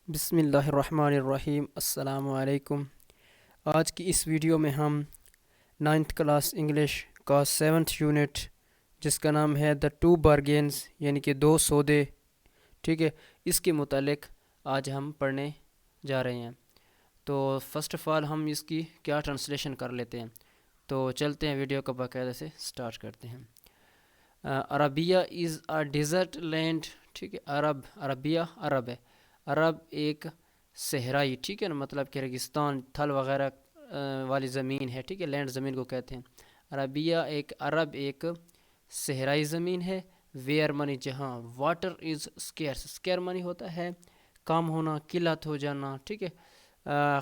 بسم اللہ الرحمن الرحیم۔ السلام علیکم۔ آج کی اس ویڈیو میں ہم 9th کلاس انگلش کا 7th یونٹ جس کا نام ہے دا ٹو بارگینز یعنی کہ دو سودے، ٹھیک ہے، اس کے متعلق آج ہم پڑھنے جا رہے ہیں۔ تو فرسٹ آف آل ہم اس کی کیا ٹرانسلیشن کر لیتے ہیں، تو چلتے ہیں ویڈیو کو باقاعدہ سے سٹارٹ کرتے ہیں۔ عربیہ از اے ڈیزرٹ لینڈ، ٹھیک ہے، عربیہ عرب ہے، عرب ایک صحرائی، ٹھیک ہے نا، مطلب کہ ریگستان تھل وغیرہ والی زمین ہے، ٹھیک ہے، لینڈ زمین کو کہتے ہیں۔ عربیہ عرب ایک صحرائی زمین ہے، ویئر منی جہاں، واٹر از اسکیئرس، اسکیئر منی ہوتا ہے کام ہونا، قلت ہو جانا، ٹھیک ہے،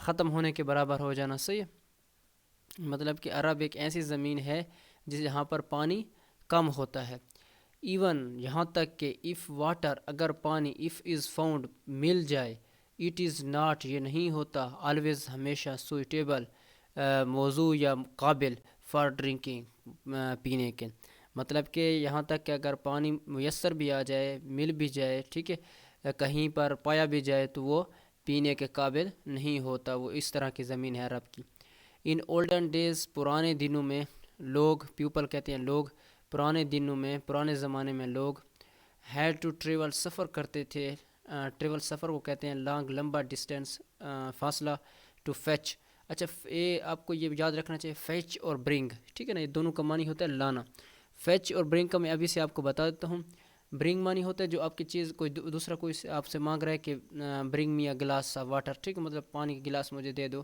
ختم ہونے کے برابر ہو جانا، صحیح ہے۔ مطلب کہ عرب ایک ایسی زمین ہے جہاں پر پانی کم ہوتا ہے، ایون یہاں تک کہ if واٹر اگر پانی if is found مل جائے، it is not یہ نہیں ہوتا always ہمیشہ suitable موضوع یا قابل for drinking پینے کے، مطلب کہ یہاں تک کہ اگر پانی میسر بھی آ جائے، مل بھی جائے، ٹھیک ہے، کہیں پر پایا بھی جائے تو وہ پینے کے قابل نہیں ہوتا، وہ اس طرح کی زمین ہے عرب کی۔ ان اولڈن ڈیز پرانے دنوں میں لوگ، پیپل کہتے ہیں لوگ، پرانے دنوں میں، پرانے زمانے میں لوگ ہیڈ ٹو ٹریول سفر کرتے تھے، ٹریول سفر کو کہتے ہیں لانگ لمبا ڈسٹینس فاصلہ، ٹو فیچ، اچھا یہ آپ کو یہ یاد رکھنا چاہیے فیچ اور برنگ، ٹھیک ہے نا، یہ دونوں کا معنی ہوتا ہے لانا۔ فیچ اور برنگ کا میں ابھی سے آپ کو بتا دیتا ہوں۔ برنگ معنی ہوتا ہے جو آپ کی چیز کوئی دوسرا کوئی آپ سے مانگ رہا ہے کہ برنگ می اے گلاس آف واٹر، ٹھیک ہے، مطلب پانی کا گلاس مجھے دے دو،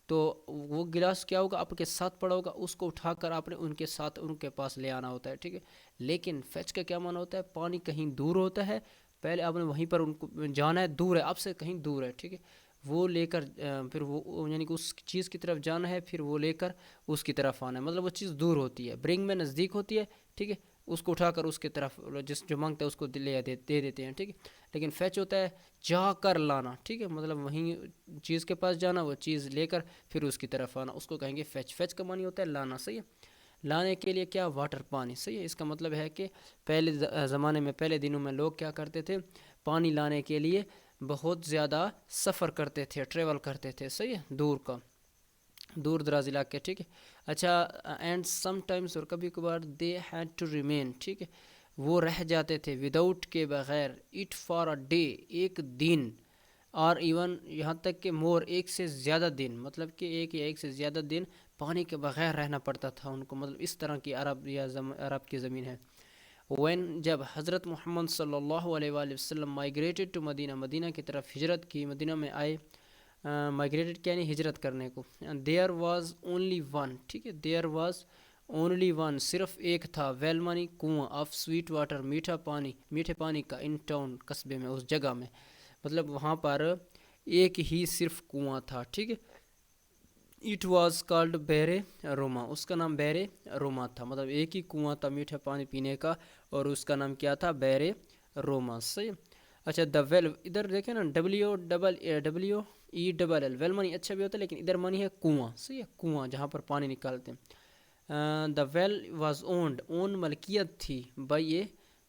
تو وہ گلاس کیا ہوگا، آپ کے ساتھ پڑا ہوگا، اس کو اٹھا کر آپ نے ان کے ساتھ ان کے پاس لے آنا ہوتا ہے، ٹھیک ہے۔ لیکن فیچ کا کیا معنی ہوتا ہے، پانی کہیں دور ہوتا ہے، پہلے آپ نے وہیں پر ان کو جانا ہے، دور ہے آپ سے، کہیں دور ہے، ٹھیک ہے، وہ لے کر پھر وہ یعنی کہ اس چیز کی طرف جانا ہے، پھر وہ لے کر اس کی طرف آنا ہے، مطلب وہ چیز دور ہوتی ہے، برنگ میں نزدیک ہوتی ہے، ٹھیک ہے، اس کو اٹھا کر اس کی طرف جو مانگتا ہے اس کو دے دیتے ہیں، ٹھیک ہے۔ لیکن فیچ ہوتا ہے جا کر لانا، ٹھیک ہے، مطلب وہیں چیز کے پاس جانا، وہ چیز لے کر پھر اس کی طرف آنا، اس کو کہیں گے فیچ۔ فیچ کا معنی ہوتا ہے لانا، صحیح ہے، لانے کے لیے کیا، واٹر پانی، صحیح ہے۔ اس کا مطلب ہے کہ پہلے زمانے میں، پہلے دنوں میں لوگ کیا کرتے تھے، پانی لانے کے لیے بہت زیادہ سفر کرتے تھے، ٹریول کرتے تھے، صحیح ہے، دور دراز علاقے، ٹھیک ہے۔ اچھا اینڈ سم ٹائمس، اور کبھی کبھار، دے ہیڈ ٹو ریمین، ٹھیک ہے، وہ رہ جاتے تھے، وداؤٹ کے بغیر، اٹ فار اے ڈے ایک دن، اور ایون یہاں تک کہ مور ایک سے زیادہ دن، مطلب کہ ایک یا ایک سے زیادہ دن پانی کے بغیر رہنا پڑتا تھا ان کو، مطلب اس طرح کی عرب یا عرب کی زمین ہے۔ وین جب حضرت محمد صلی اللہ علیہ وآلہ وسلم مائیگریٹڈ ٹو مدینہ، مدینہ کی طرف ہجرت کی، مدینہ میں آئے، مائیگریٹڈ کیا نہیں، ہجرت کرنے کو، دیر واز اونلی ون، ٹھیک ہے، دیر واز اونلی ون، صرف ایک تھا، ویل مانی کنواں، آف سویٹ واٹر، میٹھا پانی، میٹھے پانی کا، ان ٹاؤن قصبے میں، اس جگہ میں، مطلب وہاں پر ایک ہی صرف کنواں تھا، ٹھیک ہے۔ اٹ واز کالڈ بیر روما، اس کا نام بیر روما تھا، مطلب ایک ہی کنواں تھا میٹھا پانی پینے کا، اور اس کا نام کیا تھا، بیر روما، صحیح۔ اچھا دا ویل، ادھر دیکھیں نا، W E double L, well منی اچھا بھی ہوتا ہے، لیکن ادھر منی ہے کنواں، صحیح ہے، کنواں جہاں پر پانی نکالتے ہیں۔ دا ویل واز اونڈ، اون ملکیت تھی، بائی اے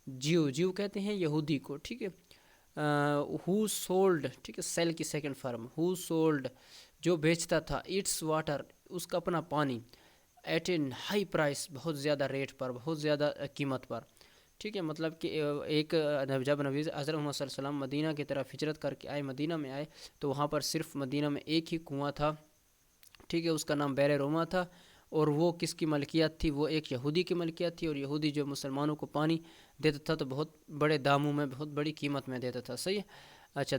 جیو، جیو کہتے ہیں یہودی کو، ٹھیک ہے۔ ہو سولڈ، ٹھیک ہے، سیل کی سیکنڈ فارم، ہو سولڈ جو بیچتا تھا، اٹس واٹر اس کا اپنا پانی، ایٹ این ہائی پرائس بہت زیادہ ریٹ پر، بہت زیادہ قیمت پر، ٹھیک ہے، مطلب کہ ایک جب نبی حضرت محمد صلی اللہ علیہ وسلم مدینہ کی طرف ہجرت کر کے آئے، مدینہ میں آئے، تو وہاں پر صرف مدینہ میں ایک ہی کنواں تھا، ٹھیک ہے، اس کا نام بیر روما تھا، اور وہ کس کی ملکیت تھی، وہ ایک یہودی کی ملکیت تھی، اور یہودی جو مسلمانوں کو پانی دیتا تھا تو بہت بڑے داموں میں، بہت بڑی قیمت میں دیتا تھا، صحیح ہے۔ اچھا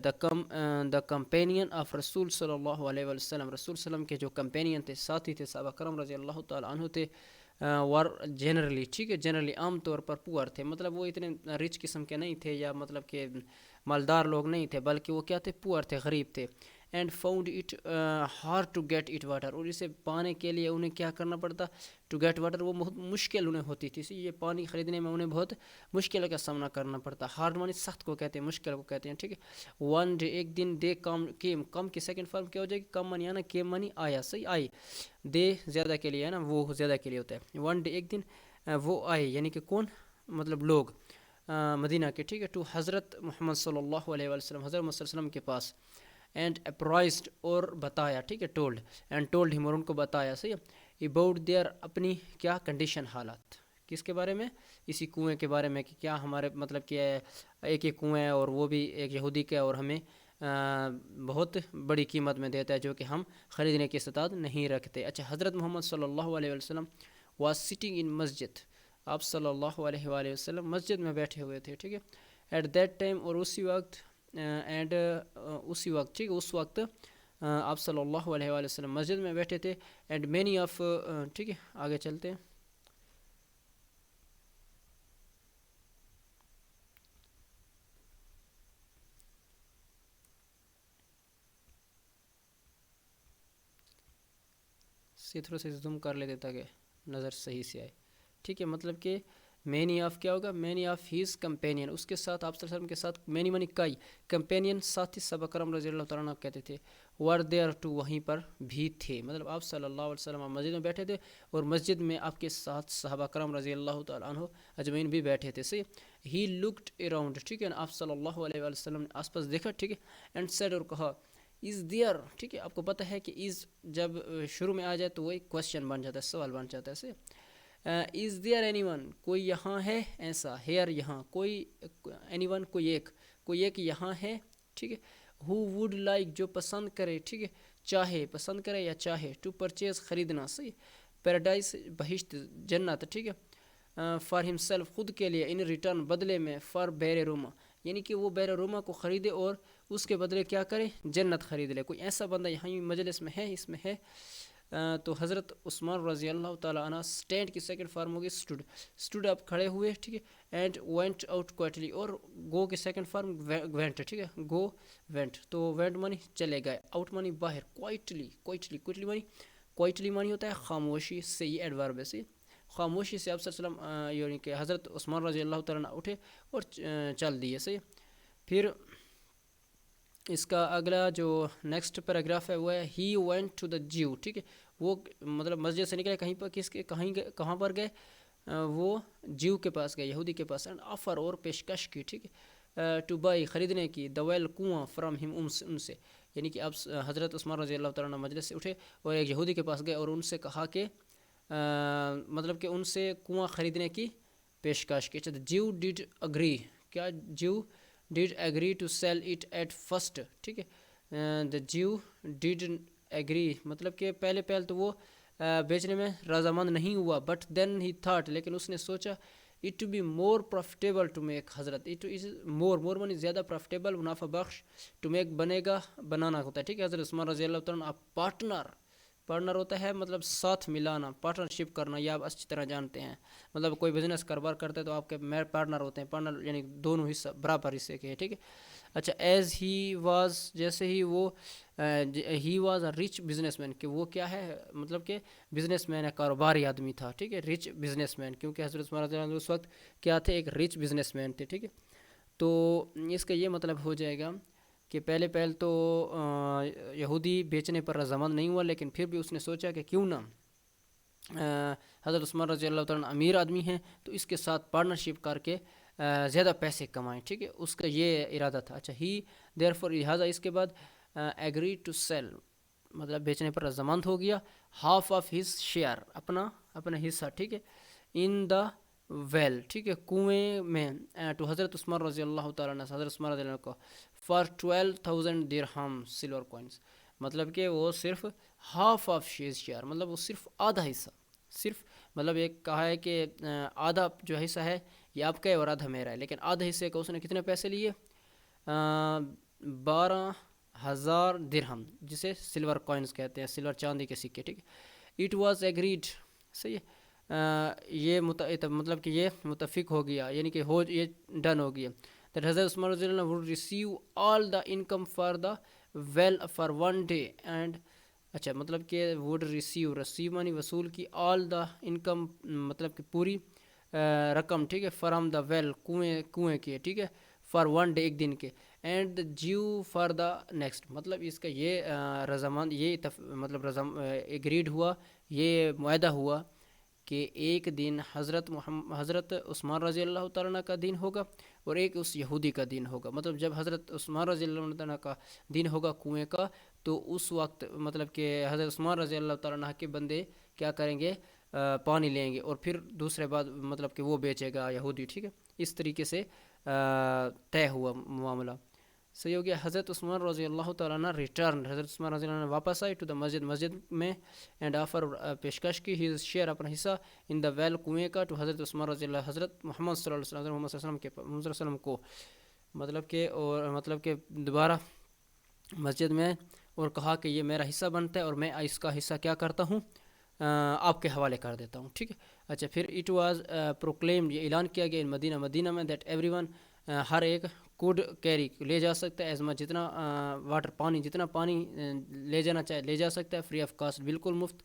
دا کمپینین آف رسول صلی اللہ علیہ وسلم، رسول صلی اللہ علیہ وسلم کے جو کمپینین تھے، ساتھی تھے، صحابہ کرام رضی اللہ تعالیٰ عنہ تھے، ور جنرلی، ٹھیک ہے، جنرلی عام طور پر پور تھے، مطلب وہ اتنے رچ قسم کے نہیں تھے، یا مطلب کہ مالدار لوگ نہیں تھے، بلکہ وہ کیا تھے، پور تھے، غریب تھے۔ And found it hard to get it water, اور اسے پانے کے لیے انہیں کیا کرنا پڑتا، ٹو گیٹ واٹر، وہ بہت مشکل انہیں ہوتی تھی، یہ پانی خریدنے میں انہیں بہت مشکل کا سامنا کرنا پڑتا، ہارڈ مانی سخت کو کہتے ہیں، مشکل کو کہتے ہیں، ٹھیک ہے۔ ون ڈے ایک دن، دے کم کی سیکنڈ فارم کیا ہو جائے گی، کم منی آنا، کیم منی آیا، صحیح، آئی، دے زیادہ کے لیے ہے نا، وہ زیادہ کے لیے ہوتا ہے، ون ڈے ایک دن، وہ آئے، یعنی کہ کون، مطلب لوگ، مدینہ کے، ٹھیک ہے، ٹو حضرت محمد صلی اللہ علیہ وسلم، حضرت محمد صلی اللہ علیہ وسلم کے پاس، اینڈ اپرائزڈ اور بتایا، ٹھیک ہے، ٹولڈ اینڈ ٹولڈ ہم اور ان کو بتایا، صحیح ہے، اباؤٹ دیئر اپنی کیا کنڈیشن، حالات، کس کے بارے میں، اسی کنویں کے بارے میں کہ کیا ہمارے مطلب کہ ایک ایک کنویں ہے اور وہ بھی ایک یہودی کا اور ہمیں بہت بڑی قیمت میں دیتا ہے جو کہ ہم خریدنے کی استطاعت نہیں رکھتے۔ اچھا، حضرت محمد صلی اللہ علیہ وسلم واز سٹنگ ان مسجد، آپ صلی اللہ علیہ وآلہ وسلم مسجد میں بیٹھے ہوئے تھے، ٹھیک ہے، ایٹ دیٹ ٹائم، اور اسی وقت، اینڈ اسی وقت، ٹھیک ہے، اس وقت آپ صلی اللہ علیہ وآلہ وسلم مسجد میں بیٹھے تھے، اینڈ مینی آف، ٹھیک ہے، آگے چلتے ہیں۔ تھوڑا سا زوم کر لیتے تاکہ نظر صحیح سے آئے، ٹھیک ہے، مطلب کہ مینی آف کیا ہوگا، مینی آف ہیز کمپینین، اس کے ساتھ آپ صلی اللہ علیہ وسلم کے ساتھ، مینی منی کئی کمپینین، ساتھی صحابہ اکرام رضی اللہ تعالیٰ عنہ کہتے تھے، ور دیئر ٹو، وہیں پر بھی تھے، مطلب آپ صلی اللہ علیہ وسلم مسجد میں بیٹھے تھے اور مسجد میں آپ کے ساتھ صحابہ اکرام رضی اللہ تعالیٰ عنہ اجمعین بھی بیٹھے تھے، صحیح، ہی لکڈ اراؤنڈ، ٹھیک ہے، آپ صلی اللہ علیہ وسلم نے آس پاس دیکھا، ٹھیک ہے، اینڈ سیڈ، اور کہا، از دیئر، ٹھیک ہے، آپ کو پتہ ہے کہ از جب شروع میں آ جائے تو وہ ایک کوشچن بن جاتا ہے، سوال بن جاتا ہے، صحیح، از دیئر اینی ون، کوئی یہاں ہے ایسا، ہیئر یہاں، کوئی، اینی ون کوئی ایک یہاں ہے، ٹھیک ہے، ہو ووڈ لائک، جو پسند کرے، ٹھیک ہے، چاہے، پسند کرے یا چاہے، ٹو پرچیز، خریدنا، صحیح، پیراڈائز، بہشت، جنت، ٹھیک ہے، فار ہمسیلف، خود کے لیے، ان ریٹرن، بدلے میں، فار بیر روما، یعنی کہ وہ بیر روما کو خریدے اور اس کے بدلے کیا کرے، جنت خرید لے۔ کوئی ایسا بندہ یہاں مجلس میں ہے، اس میں ہے، تو حضرت عثمان رضی اللہ تعالیٰ عنہ، اسٹینڈ کی سیکنڈ فارم ہوگی اسٹوڈ اپ، کھڑے ہوئے، ٹھیک ہے، اینڈ وینٹ آؤٹ کوائٹلی، اور گو کی سیکنڈ فارم وینٹ، ٹھیک ہے، گو وینٹ، تو وینٹ مانی چلے گئے، آؤٹ مانی باہر، کوائٹلی مانی ہوتا ہے خاموشی سے، یہ ایڈورب ہے، صحیح، خاموشی سے آپ صلی اللہ علیہ وسلم یعنی کہ حضرت عثمان رضی اللہ تعالیٰ عنہ اٹھے اور چل دیے، صحیح۔ پھر اس کا اگلا جو نیکسٹ پیراگراف ہے وہ ہے، he went to the Jew, ٹھیک ہے، وہ مطلب مسجد سے نکلے، کہیں پر کہاں پر گئے، وہ جیو کے پاس گئے، یہودی کے پاس، اینڈ آفر، اور پیشکش کی، ٹھیک ہے، ٹو بائی، خریدنے کی، دا ویل، کنواں، فرام ہم، ان سے، یعنی کہ اب حضرت عثمان رضی اللہ تعالیٰ عنہ مجلس سے اٹھے اور ایک یہودی کے پاس گئے اور ان سے کہا کہ مطلب کہ ان سے کنواں خریدنے کی پیشکش کی۔ جیو ڈیڈ اگری، کیا، Jew did agree to sell it at first, ٹھیک ہے، دا جیو ڈیڈ ایگری، مطلب کہ پہلے تو وہ بیچنے میں رضامند نہیں ہوا، بٹ دین ہی تھاٹ، لیکن اس نے سوچا، it to be more profitable to make, حضرت، اٹ از مور مانی زیادہ، پروفیٹیبل، منافع بخش، ٹو میک، بنانا ہوتا ہے، ٹھیک ہے، حضرت عثمان رضی اللہ تعالیٰ پارٹنر ہوتا ہے، مطلب ساتھ ملانا، پارٹنرشپ کرنا، یہ آپ اچھی طرح جانتے ہیں، مطلب کوئی بزنس کاروبار کرتے ہیں تو آپ کے پارٹنر ہوتے ہیں، پارٹنر یعنی دونوں حصہ برابر حصے کے، ٹھیک ہے۔ اچھا، ایز ہی واز، جیسے ہی وہ، he was a rich business man, کہ وہ کیا ہے، مطلب کہ بزنس مین ہے، کاروباری آدمی تھا، ٹھیک ہے، رچ بزنس مین، کیونکہ حضرت عثمان رضی اللہ عنہ اس وقت کیا تھے، ایک رچ بزنس مین تھے، ٹھیک ہے، تو اس کا یہ مطلب ہو جائے گا کہ پہلے تو یہودی بیچنے پر رضامند نہیں ہوا، لیکن پھر بھی اس نے سوچا کہ کیوں نہ حضرت عثمان رضی اللہ تعالیٰ امیر آدمی ہیں تو اس کے ساتھ پارٹنرشپ کر کے زیادہ پیسے کمائیں، ٹھیک ہے، اس کا یہ ارادہ تھا۔ اچھا، ہی دیر فور، لہٰذا اس کے بعد، ایگری ٹو سیل، مطلب بیچنے پر رضامند ہو گیا، ہاف آف ہز شیئر، اپنا حصہ، ٹھیک ہے، ان دا ویل، ٹھیک ہے، کنویں میں، ٹو حضرت عثمان رضی اللہ تعالیٰ عنہ، حضرت عثمان رضی اللہ عنہ کو، فار 12,000 درہم سلور کوائنس، مطلب کہ وہ صرف ہاف آف شیئر، مطلب وہ صرف آدھا حصہ، مطلب ایک کہا ہے کہ آدھا جو حصہ ہے یہ آپ کا ہے اور آدھا میرا ہے، لیکن آدھا حصے کا اس نے کتنے پیسے لیے، 12,000 درہم، جسے سلور کوائنس کہتے ہیں، سلور چاندی کے سکے، ٹھیک ہے، اٹ واز ایگریڈ، صحیح ہے، یہ مطلب کہ یہ متفق ہو گیا، یعنی کہ یہ ڈن ہو گیا، that حضرت عثمان رضی اللہ عنہ would receive all the income for the well for one day and، اچھا، مطلب کہ would receive مانی وصول کی، all the income مطلب کہ پوری رقم، ٹھیک ہے، فرام دا ویل، کنویں کی، ٹھیک ہے، فار ون ڈے، ایک دن کے، and Jew for the next, مطلب اس کا یہ رضامند، یہ مطلب ایگریڈ ہوا، یہ معاہدہ ہوا کہ ایک دن حضرت عثمان رضی اللہ تعالیٰ عنہ کا دن ہوگا اور ایک اس یہودی کا دن ہوگا. مطلب جب حضرت عثمان رضی اللہ تعالیٰ کا دن ہوگا کنویں کا تو اس وقت مطلب کہ حضرت عثمان رضی اللہ تعالیٰ عنہ کے بندے کیا کریں گے, پانی لیں گے اور پھر دوسرے بعد مطلب کہ وہ بیچے گا یہودی. ٹھیک ہے, اس طریقے سے طے ہوا معاملہ. صحیح ہو گیا. حضرت عثمان رضی اللہ تعالیٰ عنہ ریٹرن, حضرت عثمان رضی اللہ عنہ واپس آئے ٹو دا مسجد میں اینڈ آفر پیشکش کی ہی شیئر اپنا حصہ ان دا ویل کنویں کا ٹو حضرت عثمان رضی اللہ, حضرت محمد صلی اللہ علیہ وسلم, محمد صلی اللہ علیہ وسلم کو مطلب کہ دوبارہ مسجد میں, اور کہا کہ یہ میرا حصہ بنتا ہے اور میں اس کا حصہ کیا کرتا ہوں, آپ کے حوالے کر دیتا ہوں. ٹھیک ہے. اچھا, پھر اٹ واز پروکلیمڈ, یہ اعلان کیا گیا ان مدینہ میں دیٹ ایوری ون, ہر ایک کوڈ کیری لے جا سکتا ہے, ایز مچ جتنا واٹر پانی, جتنا پانی لے جانا چاہے لے جا سکتا ہے, فری آف کاسٹ, بالکل مفت.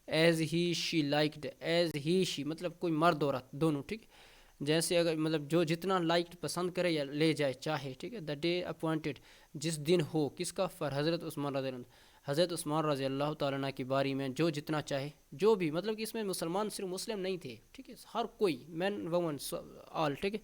As he she liked, as he she مطلب کوئی مرد عورت دونوں. ٹھیک ہے, جیسے اگر مطلب جو جتنا لائکڈ پسند کرے یا لے جائے چاہے. ٹھیک ہے. دا ڈے اپوائنٹڈ, جس دن ہو, کس کا, فار حضرت عثمان رضی اللہ عنہ, حضرت عثمان رضی اللہ تعالیٰ عنہ کی باری میں جو جتنا چاہے, جو بھی مطلب کہ اس میں مسلمان صرف مسلم نہیں تھے. ٹھیک ہے, ہر کوئی, مین وومن آل. ٹھیک ہے,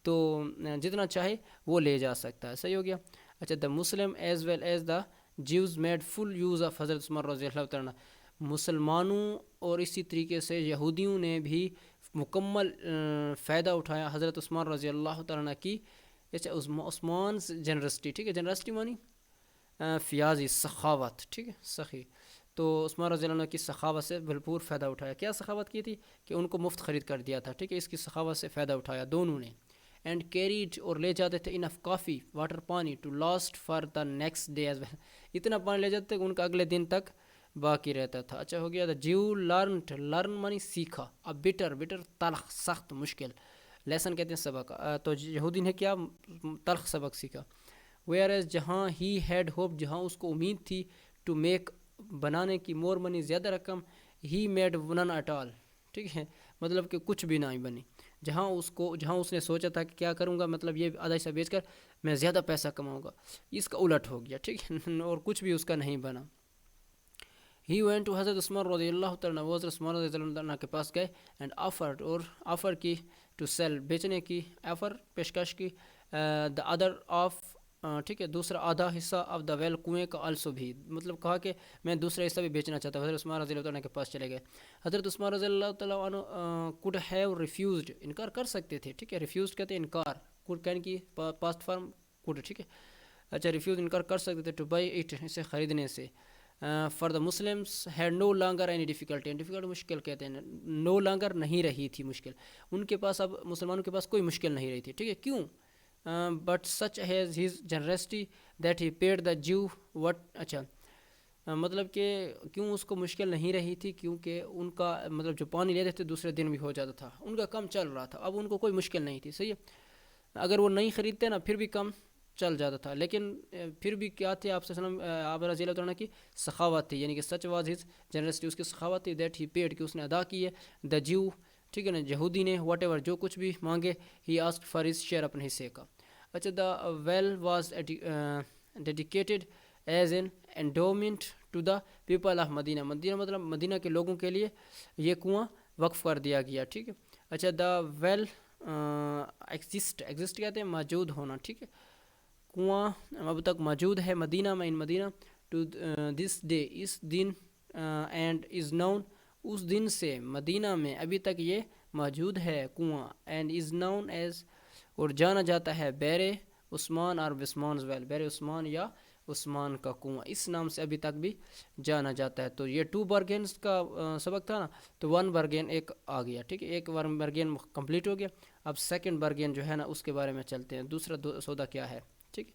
تو جتنا چاہے وہ لے جا سکتا ہے. صحیح ہو گیا. اچھا, the Muslim as well as the Jews made full use of حضرت عثمان رضی اللہ تعالیٰ عنہ, مسلمانوں اور اسی طریقے سے یہودیوں نے بھی مکمل فائدہ اٹھایا حضرت عثمان رضی اللہ تعالیٰ عنہ کی. اچھا, عثمان جنرسٹی. ٹھیک ہے, جنرسٹی مانی فیاضی, سخاوت. ٹھیک ہے, سخی. تو عثمان رضی اللہ عنہ کی سخاوت سے بھرپور فائدہ اٹھایا. کیا سخاوت کی تھی کہ ان کو مفت خرید کر دیا تھا. ٹھیک ہے, اس کی سخاوت سے فائدہ اٹھایا دونوں نے. اینڈ کیریڈ, اور لے جاتے تھے انف کافی واٹر پانی to last for the next day as well, اتنا پانی لے جاتے کہ ان کا اگلے دن تک باقی رہتا تھا. اچھا ہو گیا. دا جیو لرن مانی سیکھا, اب بٹر تلخ, سخت, مشکل. لیسن کہتے ہیں سبق, تو یہودی نے کیا تلخ سبق سیکھا. ویئر ایز, جہاں ہی ہیڈ ہوپ, جہاں اس کو امید تھی, ٹو میک بنانے کی, مور منی, زیادہ رقم, ہی میڈ نن ایٹ آل. ٹھیک ہے, مطلب کہ کچھ بھی نہیں بنی. جہاں اس نے سوچا تھا کہ کیا کروں گا, مطلب یہ آدھا حصہ بیچ کر میں زیادہ پیسہ کماؤں گا, اس کا الٹ ہو گیا. ٹھیک ہے, اور کچھ بھی اس کا نہیں بنا. ہی وینٹ ٹو حضرت عثمان رضی اللہ تعالیٰ, وہ حضرت عثمان رضی اللہ عنہ کے پاس گئے, اینڈ آفرڈ, اور آفر کی, ٹو سیل, بیچنے کی, آفر پیشکش کی, دا ادر آف, ٹھیک ہے, دوسرا آدھا حصہ آف دا ویل, کنویں کا, آلسو بھی, مطلب کہا کہ میں دوسرا حصہ بھی بیچنا چاہتا ہوں. حضرت عثمان رضی اللہ عنہ کے پاس چلے گئے. حضرت عثمان رضی اللہ تعالیٰ عنہ could have refused, انکار کر سکتے تھے. ٹھیک ہے, ریفیوزڈ کہتے ہیں انکار, could کہنے کی پاسٹ فارم could. ٹھیک ہے. اچھا, ریفیوز انکار کر سکتے تھے, ٹو بائی اٹ, اسے خریدنے سے. For the Muslims had no longer any difficulty, difficult مشکل کہتے ہیں, نو لانگر نہیں رہی تھی مشکل, ان کے پاس, اب مسلمانوں کے پاس کوئی مشکل نہیں رہی تھی. ٹھیک ہے, کیوں, but such has his generosity that he paid the Jew what. اچھا, مطلب کہ کیوں اس کو مشکل نہیں رہی تھی, کیونکہ ان کا مطلب جو پانی لیتے تھے دوسرے دن بھی ہو جاتا تھا, ان کا کم چل رہا تھا, اب ان کو کوئی مشکل نہیں تھی. صحیح ہے, اگر وہ نہیں خریدتے نا پھر بھی کم چل جاتا تھا, لیکن پھر بھی کیا تھے آپ آپ رضی اللہ عنہ کی سخاوت تھی, یعنی کہ سچ واز ہز جنرسٹی, اس کی سخاوت تھی, دیٹ ہی پیڈ, کہ اس نے ادا کی ہے, دا جیو, ٹھیک ہے نا, یہودی نے, واٹ ایور, جو کچھ بھی مانگے, he asked for his share, اپنے حصے کا. اچھا, the well was dedicated as an endowment to the people of Medina, مطلب مدینہ کے لوگوں کے لیے یہ کنواں وقف کر دیا گیا. ٹھیک ہے. اچھا, دا ویل ایگزسٹ کہتے ہیں موجود ہونا. ٹھیک ہے, کنواں اب تک موجود ہے مدینہ میں, in Medina, to this day, اس دن, اینڈ از نون, اس دن سے مدینہ میں ابھی تک یہ موجود ہے کنواں, اینڈ از نون ایز, اور جانا جاتا ہے, بیر عثمان اور وسمانز ویل, بیر عثمان یا عثمان کا کنواں, اس نام سے ابھی تک بھی جانا جاتا ہے. تو یہ 2 بارگینز کا سبق تھا نا, تو 1 بارگین ایک آ گیا. ٹھیک ہے, ایک بارگین کمپلیٹ ہو گیا. اب سیکنڈ بارگین جو ہے نا اس کے بارے میں چلتے ہیں, دوسرا سودا کیا ہے. ٹھیک ہے,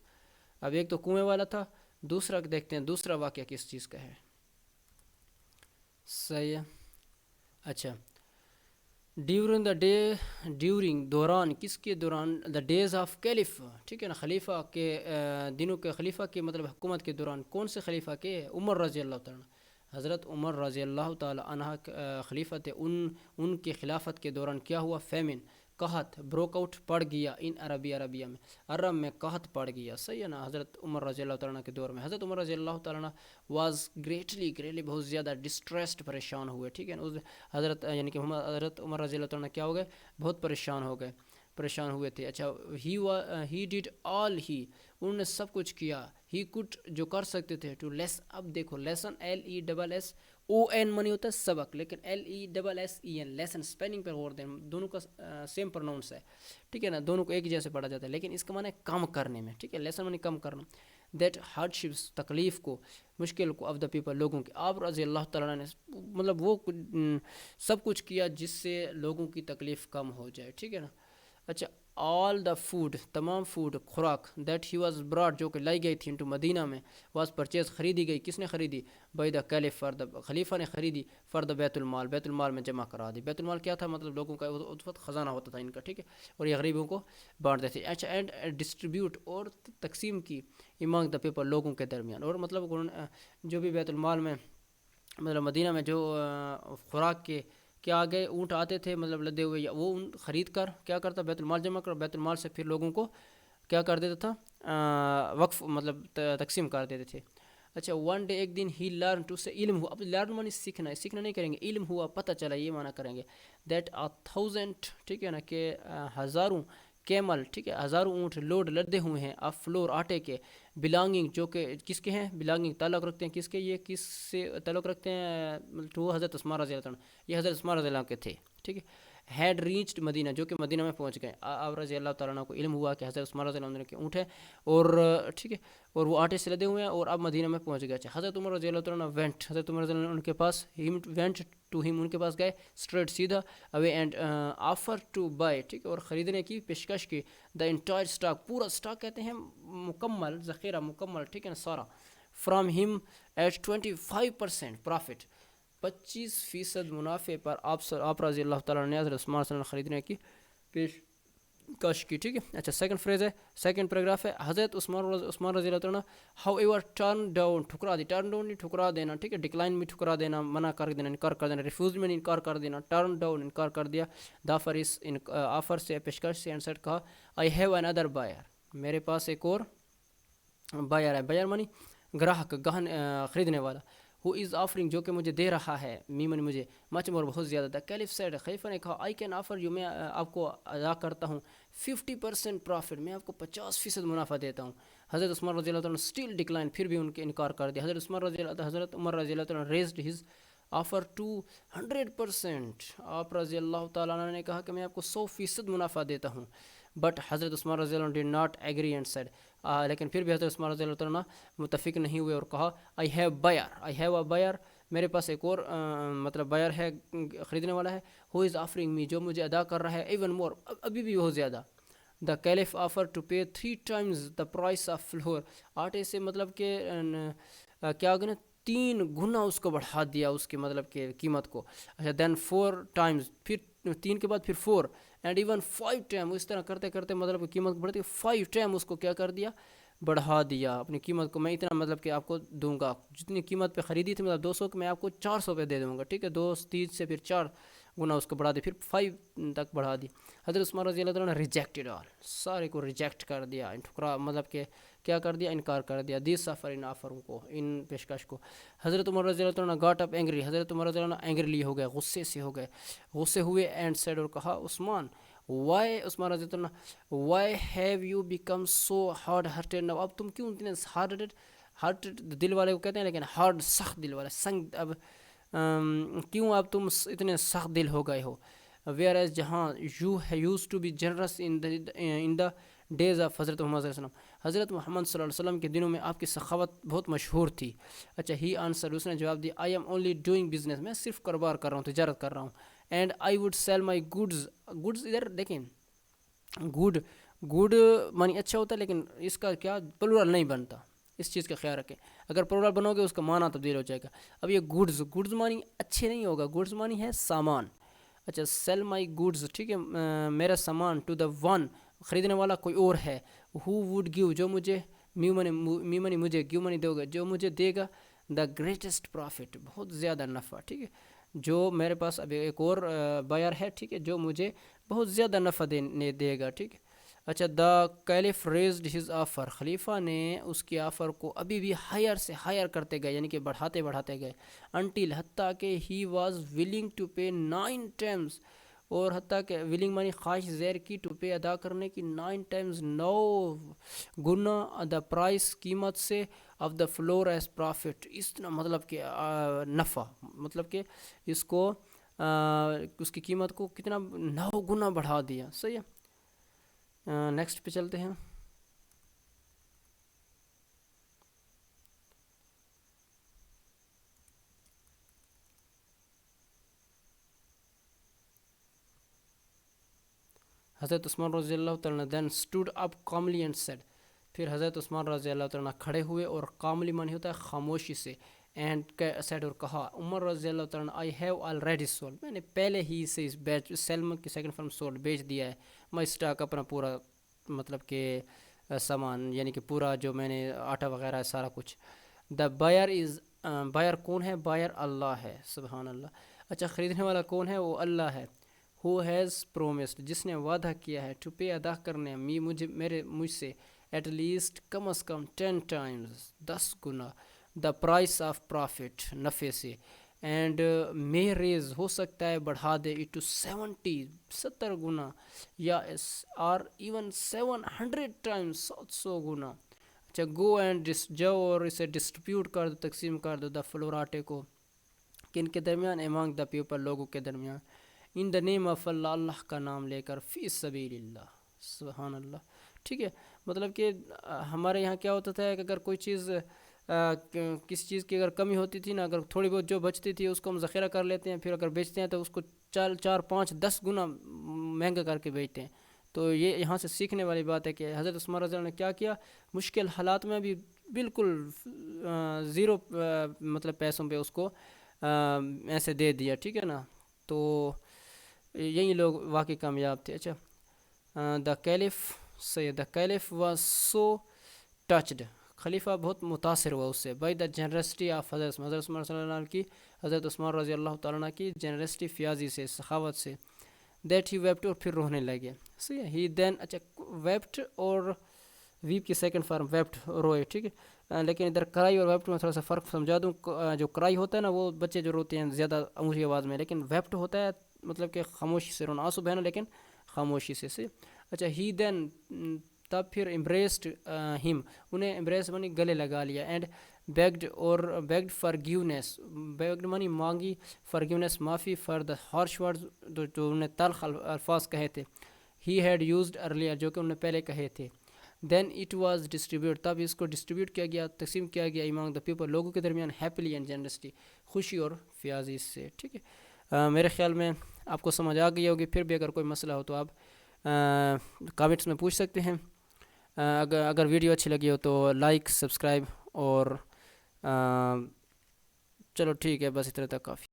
اب ایک تو کنویں والا تھا, دوسرا دیکھتے ہیں دوسرا واقعہ کس چیز کا ہے. صحیح ہے. اچھا, ڈیورنگ دا ڈے, ڈیورنگ دوران, کس کے دوران, دا ڈیز آف کیلف, ٹھیک ہے نا, خلیفہ کے دنوں کے, خلیفہ کے مطلب حکومت کے دوران. کون سے خلیفہ کے, عمر رضی اللہ تعالیٰ, حضرت عمر رضی اللہ تعالیٰ عنہ خلیفہ تھے, ان کی خلافت کے دوران کیا ہوا, فیمن, قحط بروک آؤٹ پڑ گیا ان عربی عربیہ میں عرب میں قحط پڑ گیا. صحیح ہے نا. حضرت عمر رضی اللہ تعالیٰ عنہ کے دور میں حضرت عمر رضی اللہ تعالیٰ عنہ واز گریٹلی بہت زیادہ ڈسٹریسڈ پریشان ہوئے. ٹھیک ہے نا. اس حضرت یعنی کہ حضرت عمر رضی اللہ تعالیٰ عنہ کیا ہو گئے, بہت پریشان ہوئے تھے. اچھا ہی ڈیڈ آل ہی انہوں نے سب کچھ کیا, ہی کٹ جو کر سکتے تھے, ٹو لیس. اب دیکھو لیسن LESSON منی ہوتا ہے سبق, لیکن LESSEN لیسن اسپیلنگ پر غور دیں, دونوں کا سیم پروناؤنس ہے. ٹھیک ہے نا, دونوں کو ایک ہی جیسے پڑھا جاتا ہے, لیکن اس کا معنی ہے کم کرنے میں. ٹھیک ہے, لیسن منی کم کرنا. دیٹ ہارڈشپس تکلیف کو, مشکل کو, آف دا پیپل لوگوں کے. آپ رضی اللہ تعالیٰ نے مطلب وہ سب کچھ کیا جس سے لوگوں کی تکلیف کم ہو جائے. ٹھیک ہے نا. اچھا آل دا فوڈ تمام فوڈ خوراک دیٹ ہی واز براڈ جو کہ لائی گئی تھی انٹو مدینہ میں, واز پرچیز خریدی گئی. کس نے خریدی؟ By the caliph for the خلیفہ نے خریدی, فار دا بیت المال بیت المال میں جمع کرا دی. بیت المال کیا تھا؟ مطلب لوگوں کا اس وقت خزانہ ہوتا تھا ان کا. ٹھیک ہے, اور یہ غریبوں کو بانٹتے تھے. اچھا اینڈ ڈسٹریبیوٹ اور تقسیم کی امانگ دا پیپل لوگوں کے درمیان. اور مطلب جو بھی بیت المال میں مطلب مدینہ میں جو خوراک کے کیا آگے اونٹ آتے تھے مطلب لدے ہوئے, یا وہ اون خرید کر کیا کرتا, بیت المال جمع کر, بیت المال سے پھر لوگوں کو کیا کر دیتا تھا, وقف مطلب تقسیم کر دیتے تھے. اچھا ون ڈے ایک دن ہی لرن ٹو سے علم ہوا. اب لرن مانی سیکھنا ہے, سیکھنا نہیں کریں گے, علم ہوا پتہ چلا یہ معنی کریں گے. دیٹ 1000 ٹھیک ہے نا کہ ہزاروں کیمل, ٹھیک ہے ہزاروں اونٹ لوڈ لدے ہوئے ہیں, آف فلور آٹے کے, بلانگنگ جو کہ کس کے ہیں, بلانگنگ تعلق رکھتے ہیں کس کے, یہ کس سے تعلق رکھتے ہیں, ٹو حضرت عثمان رضی اللہ عنہ, یہ حضرت عثمان رضی اللہ عنہ کے تھے. ٹھیک ہے, ہیڈ ریچڈ مدینہ جو کہ مدینہ میں پہنچ گئے. آپ رضی اللہ تعالیٰ عنہ کو علم ہوا کہ حضرت عثمان رضی اللہ عنہ کے اونٹ ہے اور ٹھیک ہے اور وہ آٹے سے لدے ہوئے ہیں اور اب مدینہ میں پہنچ گئے. اچھا حضرت عمر رضی اللہ تعالیٰ عنہ وینٹ, حضرت عمر رضی اللہ عنہ ان کے پاس, وینٹ ٹو ہیم ان کے پاس گئے, اسٹریٹ سیدھا away and offer to buy, ٹھیک ہے اور خریدنے کی پیشکش کی. دا انٹائر اسٹاک پورا اسٹاک کہتے ہیں مکمل ذخیرہ مکمل, ٹھیک ہے نا سارا, فرام ہم ایٹ 25% پرافٹ 25% منافع پر آپ رضی اللہ تعالیٰ نے حضرت عثمان صلی اللہ علیہ وسلم خریدنے کی پیشکش کی. ٹھیک ہے. اچھا سیکنڈ فریز ہے, سیکنڈ پیراگراف ہے, حضرت عثمان رضی اللہ تعالیٰ ہاؤ ایور ٹرن ڈاؤن ٹھکرا دی, ٹرن ڈاؤن نہیں ٹھکرا دینا, ٹھیک ہے ڈکلائن میں ٹھکرا دینا, منع کر دینا, انکار کر دینا, ریفیوز میں انکار کر دینا, ٹرن ڈاؤن انکار کر دیا, دافر اس آفر سے پیشکش سے, اینڈ سیٹ کہا I have an other buyer, میرے پاس ایک اور بائر ہے. بائر منی گراہک, گہن خریدنے والا, ہو از آفرنگ جو کہ مجھے دے رہا ہے, میمن مجھے, مچ مور بہت زیادہ. دا کیلف سیڈ خلیفہ نے کہا آئی کین آفر یو, میں آپ کو ادا کرتا ہوں 50% پرافٹ, میں آپ کو 50% منافع دیتا ہوں. حضرت عثمان رضی اللہ تعالیٰ اسٹل ڈکلائن, پھر بھی ان کے انکار کر دیا. حضرت عمر رضی اللہ تعالیٰ ریزڈ ہز آفر ٹو 100%, آپ رضی اللہ تعالیٰ نے کہا کہ میں آپ کو 100% منافع دیتا ہوں. بٹ حضرت عثمان رضی اللہ عنہ did not agree and said, لیکن پھر بھی حضرت عثمان رضی اللہ عنہ متفق نہیں ہوئے اور کہا آئی ہیو اے بائر, میرے پاس ایک اور مطلب بائر ہے, خریدنے والا ہے, ہو از آفرنگ می جو مجھے ادا کر رہا ہے, ایون مور ابھی بھی بہت زیادہ. The caliph offer to pay 3 times the price of flour, آٹے سے مطلب کہ کیا گنا 3 گنا اس کو بڑھا دیا اس کی مطلب کہ قیمت کو. اچھا دین 4 times, پھر 3 کے بعد پھر 4, اینڈ ایون 5 times, اس طرح کرتے کرتے مطلب قیمت بڑھتی 5 times اس کو کیا کر دیا, بڑھا دیا اپنی قیمت کو. میں اتنا مطلب کہ آپ کو دوں گا, جتنی قیمت پہ خریدی تھی مطلب 200 میں آپ کو 400 پہ دے دوں گا. ٹھیک ہے, 3 سے پھر 4 گنا اس کو بڑھا دی, پھر 5 تک بڑھا دی. حضرت عثمان رضی اللہ تعالیٰ نے ریجیکٹڈ آل, سارے کو ریجیکٹ کر دیا, ٹھکرا مطلب کہ کیا کر دیا, انکار کر دیا. دیس سفر ان آفروں کو, ان پیشکش کو. حضرت عمر رضی اللہ تعالیٰ نے گاٹ اپ اینگری, حضرت عمر رضی اللہ عنہ اینگریلی ہو گئے, غصے ہوئے, اینڈ سیڈ اور کہا عثمان عثمان رضی اللہ عنہ why have you become so hard hearted now, اب تم کیوں اتنے ہارٹ دل والے کو کہتے ہیں لیکن ہارڈ سخت دل والے, سنگ, اب کیوں اب تم اتنے سخت دل ہو گئے ہو. ویئر ایز جہاں you use to be generous in the days of حضرت محمد صلی اللہ علیہ وسلم, حضرت محمد صلی اللہ علیہ وسلم کے دنوں میں آپ کی سخاوت بہت مشہور تھی. اچھا ہی آنسر, اس نے جواب دیا I am only doing business, میں صرف کاروبار کر رہا ہوں, تجارت کر رہا ہوں. And I would sell my goods, ادھر دیکھیں گڈ مانی اچھا ہوتا ہے لیکن اس کا کیا پلورل نہیں بنتا, اس چیز کا خیال رکھیں. اگر پلورل بنو گے اس کا معنی تبدیل ہو جائے گا. اب یہ گڈز مانی اچھے نہیں ہوگا, گڈز مانی ہے سامان. اچھا سیل مائی گڈز, ٹھیک ہے میرا سامان, ٹو دا ون, خریدنے والا کوئی اور ہے, ہو وڈ گیو, جو مجھے میمنی مجھے گیو منی دے گا, جو مجھے دے گا دا گریٹسٹ پرافٹ, بہت زیادہ نفع. ٹھیک ہے, جو میرے پاس ابھی ایک اور بائر ہے, ٹھیک ہے جو مجھے بہت زیادہ نفع دینے دے گا. ٹھیک ہے. اچھا the caliph raised his offer, خلیفہ نے اس کی آفر کو ابھی بھی ہائر سے ہائر کرتے گئے, یعنی کہ بڑھاتے گئے, انٹل حتیٰ کہ he was willing to pay 9 times, اور حتیٰ کہ ولنگ مانی خواہش زیر کی, ٹو پے ادا کرنے کی, 9 times 9 گنا دا پرائس قیمت سے, off the floor as profit, اتنا مطلب کہ نفع, مطلب کہ اس کو اس کی قیمت کو کتنا 9 گنا بڑھا دیا. صحیح ہے. نیکسٹ پہ چلتے ہیں. حضرت عثمان رضی اللہ تعالیٰ then stood up calmly and said, پھر حضرت عثمان رضی اللہ تعالیٰ کھڑے ہوئے, اور کاملی معنی ہوتا ہے خاموشی سے, اینڈ سیڈ اور کہا, عمر رضی اللہ تعالیٰ آئی ہیو آلریڈی سولڈ, میں نے پہلے ہی سے اس بیچ سیلم کی سیکنڈ فارم سولڈ بیچ دیا ہے, میں اسٹاک اپنا پورا مطلب کہ سامان, یعنی کہ پورا جو میں نے آٹا وغیرہ ہے سارا کچھ. دا بائر از, بائر کون ہے؟ بائر اللہ ہے, سبحان اللہ. اچھا خریدنے والا کون ہے؟ وہ اللہ ہے. who has promised, جس نے وعدہ کیا ہے, to pay ادا کرنے مجھ سے, at least come is come 10 times 10 گنا, the price of profit نفع سے, and may raise ہو سکتا ہے بڑھا دے, it to 70 گنا, یا or even 700 times 700 گنا. اچھا go and جاؤ اور اسے ڈسٹریبیوٹ کر دو, تقسیم کر دو, دا فلور آٹے کو, کن کے درمیان؟ among the people لوگوں کے درمیان, ان دا نیم آف اللہ, اللہ کا نام لے کر, فی سبیل اللہ, سبحان اللہ. ٹھیک ہے. مطلب کہ ہمارے یہاں کیا ہوتا تھا کہ اگر کوئی چیز کسی چیز کی اگر کمی ہوتی تھی نا, اگر تھوڑی بہت جو بچتی تھی اس کو ہم ذخیرہ کر لیتے ہیں, پھر اگر بیچتے ہیں تو اس کو 4 5 10 گنا مہنگا کر کے بیچتے ہیں. تو یہ یہاں سے سیکھنے والی بات ہے کہ حضرت عثمان رضی اللہ نے کیا کیا, مشکل حالات میں بھی بالکل زیرو مطلب پیسوں پہ اس کو ایسے دے دیا. ٹھیک ہے نا. تو یہی لوگ واقعی کامیاب تھے. اچھا the caliph said, the caliph was so touched, خلیفہ بہت متاثر ہوا اس سے, بائی دا جنرسٹی آف حضرت عثمان صلی اللہ علیہ کی, حضرت عثمان رضی اللہ تعالیٰ کی جنرسٹی, فیاضی سے, سخاوت سے, دیٹ ہی ویپٹ, اور پھر رونے لگے. صحیح ہے. ہی دین, اچھا ویپٹ اور ویپ کی سیکنڈ فارم ویپٹ, روئے. ٹھیک ہے. لیکن ادھر کرائی اور ویپٹ میں تھوڑا سا فرق سمجھا دوں. جو کرائی ہوتا ہے نا وہ بچے جو روتے ہیں زیادہ اونچی آواز میں, لیکن ویپٹ ہوتا ہے مطلب کہ خاموشی سے رونا, آنسو بہنا لیکن خاموشی سے. اچھا ہی دین, تب پھر امبریسڈ ہم, انہیں امبریس منی گلے لگا لیا, اینڈ بیگڈ, اور بیگڈ فرگیونیس, بیگڈ منی مانگی, فرگیونیس معافی, فار دا ہارش ورڈز, جو انہیں تلخ الفاظ کہے تھے, ہی ہیڈ یوزڈ ارلیئر, جو کہ انہوں نے پہلے کہے تھے. دین اٹ واز ڈسٹریبیوٹ, تب اس کو ڈسٹریبیوٹ کیا گیا, تقسیم کیا گیا, امانگ دا پیپل, لوگوں کے درمیان, ہیپیلی اینڈ جنرسٹی, خوشی اور فیاضی سے. ٹھیک ہے. میرے خیال میں آپ کو سمجھ آ گئی ہوگی. پھر بھی اگر کوئی مسئلہ ہو تو آپ کامنٹس میں پوچھ سکتے ہیں. اگر ویڈیو اچھی لگی ہو تو لائک, سبسکرائب, اور چلو ٹھیک ہے, بس اتنا تک کافی.